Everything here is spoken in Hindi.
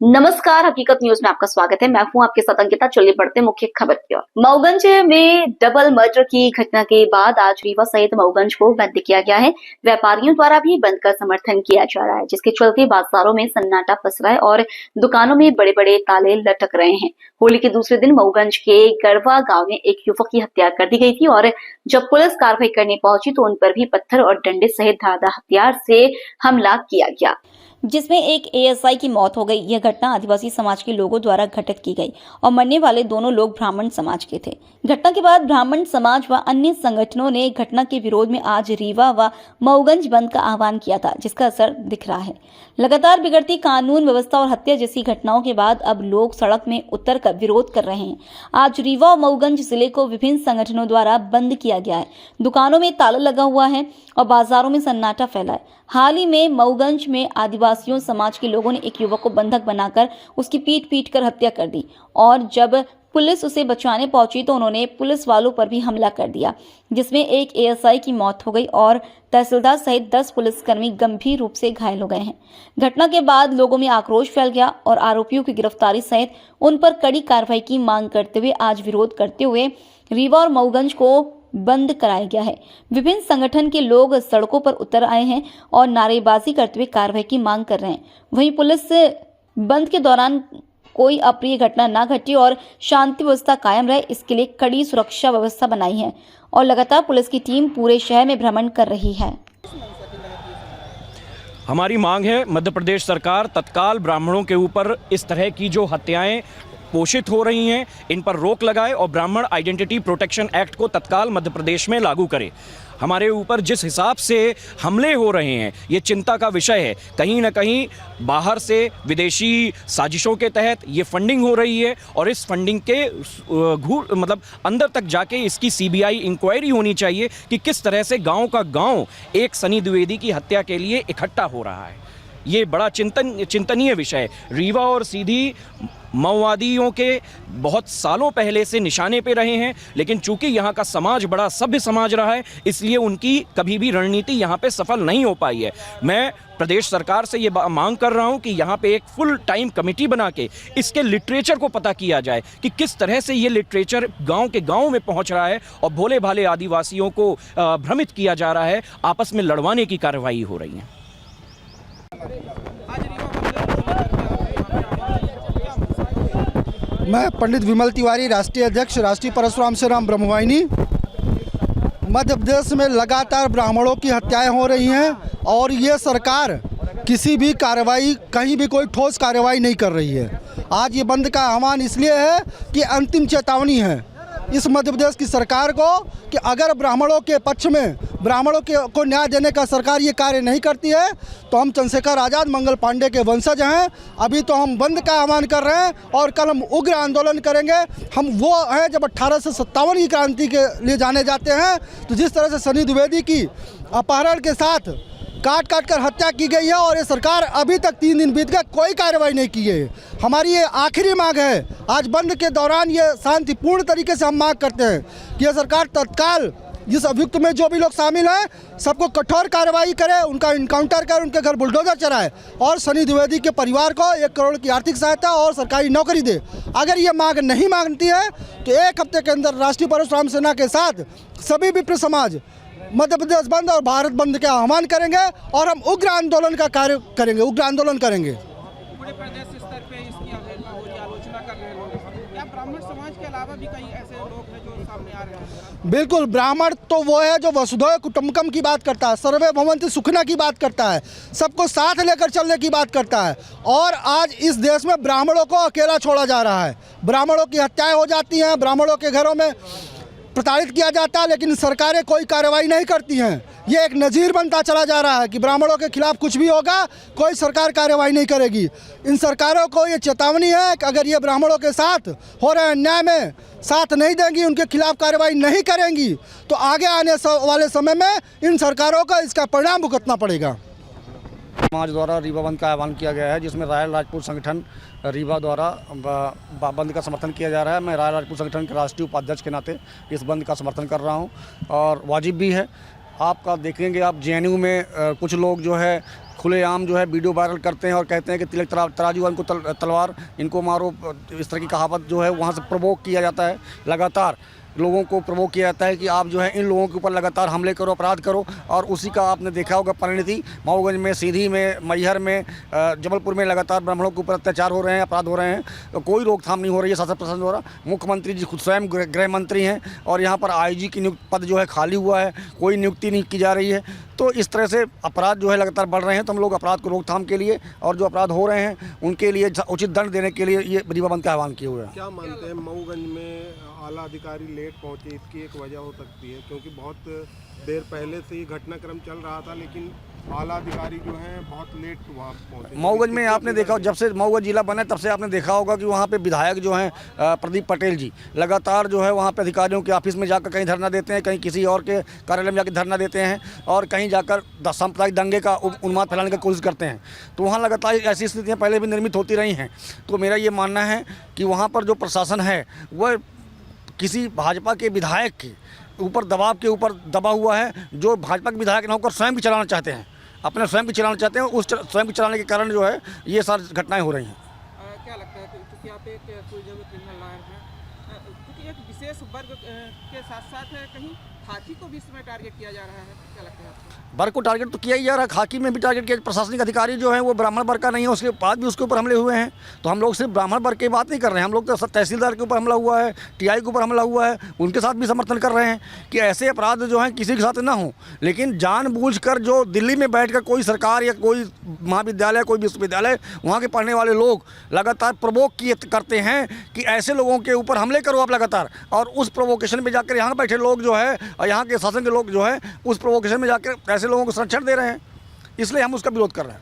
नमस्कार, हकीकत न्यूज में आपका स्वागत है। मैं हूं आपके साथ अंकिता। चलिए बढ़ते मुख्य खबर की ओर। मऊगंज में डबल मर्डर की घटना के बाद आज रीवा सहित मऊगंज को बंद किया गया है। व्यापारियों द्वारा भी बंद का समर्थन किया जा रहा है, जिसके चलते बाजारों में सन्नाटा पस रहा है और दुकानों में बड़े बड़े ताले लटक रहे हैं। होली के दूसरे दिन मऊगंज के गढ़वा गाँव में एक युवक की हत्या कर दी गई थी और जब पुलिस कार्रवाई करने पहुंची तो उन पर भी पत्थर और डंडे सहित धारदार हथियार से हमला किया गया, जिसमें एक एएसआई की मौत हो गई। यह घटना आदिवासी समाज के लोगों द्वारा घटित की गई और मरने वाले दोनों लोग ब्राह्मण समाज के थे। घटना के बाद ब्राह्मण समाज व अन्य संगठनों ने घटना के विरोध में आज रीवा व मऊगंज बंद का आह्वान किया था, जिसका असर दिख रहा है। लगातार बिगड़ती कानून व्यवस्था और हत्या जैसी घटनाओं के बाद अब लोग सड़क में उतर कर विरोध कर रहे हैं। आज रीवा और मऊगंज जिले को विभिन्न संगठनों द्वारा बंद किया गया है। दुकानों में ताला लगा हुआ है और बाजारों में सन्नाटा फैला है। हाल ही में मऊगंज में आदिवासियों समाज के लोगों ने एक युवक को बंधक बनाकर उसकी पीट कर हत्या कर दी और जब पुलिस उसे बचाने पहुंची तो उन्होंने पुलिस वालों पर भी हमला कर दिया, जिसमें एक एएसआई की मौत हो गई और तहसीलदार सहित 10 पुलिसकर्मी गंभीर रूप से घायल हो गए हैं। घटना के बाद लोगों में आक्रोश फैल गया और आरोपियों की गिरफ्तारी सहित उन पर कड़ी कार्रवाई की मांग करते हुए आज विरोध करते हुए रीवा और मऊगंज को बंद कराया गया है। विभिन्न संगठन के लोग सड़कों पर उतर आए हैं और नारेबाजी करते हुए कार्रवाई की मांग कर रहे हैं। वहीं पुलिस बंद के दौरान कोई अप्रिय घटना न घटी और शांति व्यवस्था कायम रहे, इसके लिए कड़ी सुरक्षा व्यवस्था बनाई है और लगातार पुलिस की टीम पूरे शहर में भ्रमण कर रही है। हमारी मांग है मध्य प्रदेश सरकार तत्काल ब्राह्मणों के ऊपर इस तरह की जो हत्याएं पोषित हो रही हैं इन पर रोक लगाए और ब्राह्मण आइडेंटिटी प्रोटेक्शन एक्ट को तत्काल मध्य प्रदेश में लागू करे। हमारे ऊपर जिस हिसाब से हमले हो रहे हैं ये चिंता का विषय है। कहीं ना कहीं बाहर से विदेशी साजिशों के तहत ये फंडिंग हो रही है और इस फंडिंग के अंदर तक जाके इसकी सीबीआई इंक्वायरी होनी चाहिए कि किस तरह से गांव का गांव एक सनी द्विवेदी की हत्या के लिए इकट्ठा हो रहा है। ये बड़ा चिंतनीय विषय है। रीवा और सीधी माओवादियों के बहुत सालों पहले से निशाने पे रहे हैं, लेकिन चूंकि यहाँ का समाज बड़ा सभ्य समाज रहा है इसलिए उनकी कभी भी रणनीति यहाँ पे सफल नहीं हो पाई है। मैं प्रदेश सरकार से ये मांग कर रहा हूँ कि यहाँ पे एक फुल टाइम कमेटी बना के इसके लिटरेचर को पता किया जाए कि किस तरह से ये लिटरेचर गांव के गांव में पहुँच रहा है और भोले भाले आदिवासियों को भ्रमित किया जा रहा है, आपस में लड़वाने की कार्रवाई हो रही है। मैं पंडित विमल तिवारी, राष्ट्रीय अध्यक्ष राष्ट्रीय परशुराम श्रीराम ब्रह्मवाहिनी। मध्य प्रदेश में लगातार ब्राह्मणों की हत्याएं हो रही हैं और ये सरकार किसी भी कार्रवाई, कहीं भी कोई ठोस कार्रवाई नहीं कर रही है। आज ये बंद का आह्वान इसलिए है कि अंतिम चेतावनी है इस मध्य प्रदेश की सरकार को कि अगर ब्राह्मणों के पक्ष में ब्राह्मणों को न्याय देने का सरकार ये कार्य नहीं करती है तो हम चंद्रशेखर आज़ाद, मंगल पांडे के वंशज हैं। अभी तो हम बंद का आह्वान कर रहे हैं और कल हम उग्र आंदोलन करेंगे। हम वो हैं जब 1857 की क्रांति के लिए जाने जाते हैं। तो जिस तरह से सनी द्विवेदी की अपहरण के साथ काट कर हत्या की गई है और ये सरकार अभी तक 3 दिन बीत गए, कोई कार्रवाई नहीं की है। हमारी ये आखिरी मांग है। आज बंद के दौरान ये शांतिपूर्ण तरीके से हम मांग करते हैं कि यह सरकार तत्काल जिस अभियुक्त में जो भी लोग शामिल हैं सबको कठोर कार्रवाई करे, उनका इनकाउंटर करे, उनके घर बुलडोजर चलाए और सनी द्विवेदी के परिवार को 1 करोड़ की आर्थिक सहायता और सरकारी नौकरी दे। अगर ये मांग नहीं मांगती है तो 1 हफ्ते के अंदर राष्ट्रीय परशुराम सेना के साथ सभी विप्र समाज मध्य प्रदेश बंद और भारत बंद के आह्वान करेंगे और हम उग्र आंदोलन का कार्य करेंगे, उग्र आंदोलन करेंगे। पूरे प्रदेश स्तर पे इसकी आलोचना कर रहे लोग। क्या ब्राह्मण समाज के अलावा भी कई ऐसे लोग हैं जो सामने आ रहे हैं? बिल्कुल, ब्राह्मण तो वो है जो वसुधैव कुटुंबकम की बात करता है, सर्वे भवन्ति सुखिनः की बात करता है, सबको साथ लेकर चलने की बात करता है। और आज इस देश में ब्राह्मणों को अकेला छोड़ा जा रहा है। ब्राह्मणों की हत्याएं हो जाती हैं, ब्राह्मणों के घरों में प्रताड़ित किया जाता है, लेकिन सरकारें कोई कार्रवाई नहीं करती हैं। ये एक नज़ीर बनता चला जा रहा है कि ब्राह्मणों के खिलाफ कुछ भी होगा कोई सरकार कार्रवाई नहीं करेगी। इन सरकारों को ये चेतावनी है कि अगर ये ब्राह्मणों के साथ हो रहे अन्याय में साथ नहीं देंगी, उनके खिलाफ कार्रवाई नहीं करेंगी तो आगे आने वाले समय में इन सरकारों को इसका परिणाम भुगतना पड़ेगा। समाज द्वारा रीवा बंद का आह्वान किया गया है, जिसमें रायल राजपूत संगठन रीवा द्वारा बंद का समर्थन किया जा रहा है। मैं रायल राजपूत संगठन के राष्ट्रीय उपाध्यक्ष के नाते इस बंद का समर्थन कर रहा हूं और वाजिब भी है। आपका देखेंगे आप जेएनयू में कुछ लोग जो है खुलेआम जो है वीडियो वायरल करते हैं और कहते हैं कि तिलक तराजू इनको तलवार, इनको मारो, इस तरह की कहावत जो है वहाँ से प्रवोक किया जाता है। लगातार लोगों को प्रवोक किया जाता है कि आप जो है इन लोगों के ऊपर लगातार हमले करो, अपराध करो, और उसी का आपने देखा होगा परिणति मऊगंज में, सीधी में, मैहर में, जबलपुर में लगातार ब्राह्मणों के ऊपर अत्याचार हो रहे हैं, अपराध हो रहे हैं, तो कोई रोकथाम नहीं हो रही है शासन प्रशासन द्वारा। मुख्यमंत्री जी खुद स्वयं गृह मंत्री हैं और यहाँ पर IG की नियुक्त पद जो है खाली हुआ है, कोई नियुक्ति नहीं की जा रही है। तो इस तरह से अपराध जो है लगातार बढ़ रहे हैं। तो हम लोग अपराध को रोकथाम के लिए और जो अपराध हो रहे हैं उनके लिए उचित दंड देने के लिए ये रीवा बंद का आह्वान किए हुए हैं। क्या मानते हैं मऊगंज में आला अधिकारी लेट पहुंचे, इसकी एक वजह हो सकती है? क्योंकि बहुत देर पहले से ही घटनाक्रम चल रहा था, लेकिन आला अधिकारी जो हैं बहुत लेट वहाँ पहुँचे। मऊगंज में आपने देखा, जब से मऊगंज जिला बना तब से आपने देखा होगा कि वहाँ पे विधायक जो हैं प्रदीप पटेल जी लगातार जो है वहाँ पे अधिकारियों के ऑफिस में जाकर कहीं धरना देते हैं, कहीं किसी और के कार्यालय में जाकर धरना देते हैं और कहीं जाकर सांप्रदायिक दंगे का उन्माद फैलाने की कोशिश करते हैं। तो वहाँ लगातार ऐसी स्थितियाँ पहले भी निर्मित होती रही हैं। तो मेरा ये मानना है कि वहाँ पर जो प्रशासन है वह किसी भाजपा के विधायक के ऊपर दबाव के ऊपर दबा हुआ है, जो भाजपा के विधायक न होकर स्वयं भी चलाना चाहते हैं, अपने स्वयं भी चलाना चाहते हैं। उस स्वयं भी चलाने के कारण जो है ये सारी घटनाएं हो रही हैं। क्या लगता है क्योंकि आप एक क्रिमिनल लॉयर हैं, क्योंकि एक विशेष वर्ग के साथ साथ कहीं खाकी को भी इसमें टारगेट किया जा रहा है, क्या लगता है आपको? वर्ग को टारगेट तो किया ही जा रहा है, खाकी में भी टारगेट किया। प्रशासनिक अधिकारी जो है वो ब्राह्मण वर्ग का नहीं है, उसके बाद भी उसके ऊपर हमले हुए हैं। तो हम लोग सिर्फ ब्राह्मण वर्ग की बात नहीं कर रहे हैं, हम लोग तो तहसीलदार के ऊपर हमला हुआ है, TI के ऊपर हमला हुआ है, उनके साथ भी समर्थन कर रहे हैं कि ऐसे अपराध जो हैं किसी के साथ ना हो। लेकिन जानबूझकर जो दिल्ली में बैठकर कोई सरकार या कोई महाविद्यालय, कोई विश्वविद्यालय, वहाँ के पढ़ने वाले लोग लगातार प्रवोक करते हैं कि ऐसे लोगों के ऊपर हमले करो आप लगातार, और उस प्रोवोकेशन में जाकर यहाँ बैठे लोग जो है और यहाँ के शासन के लोग जो है उस प्रोवोकेशन में जाकर ऐसे लोगों को संरक्षण दे रहे हैं। इसलिए हम उसका विरोध कर रहे हैं।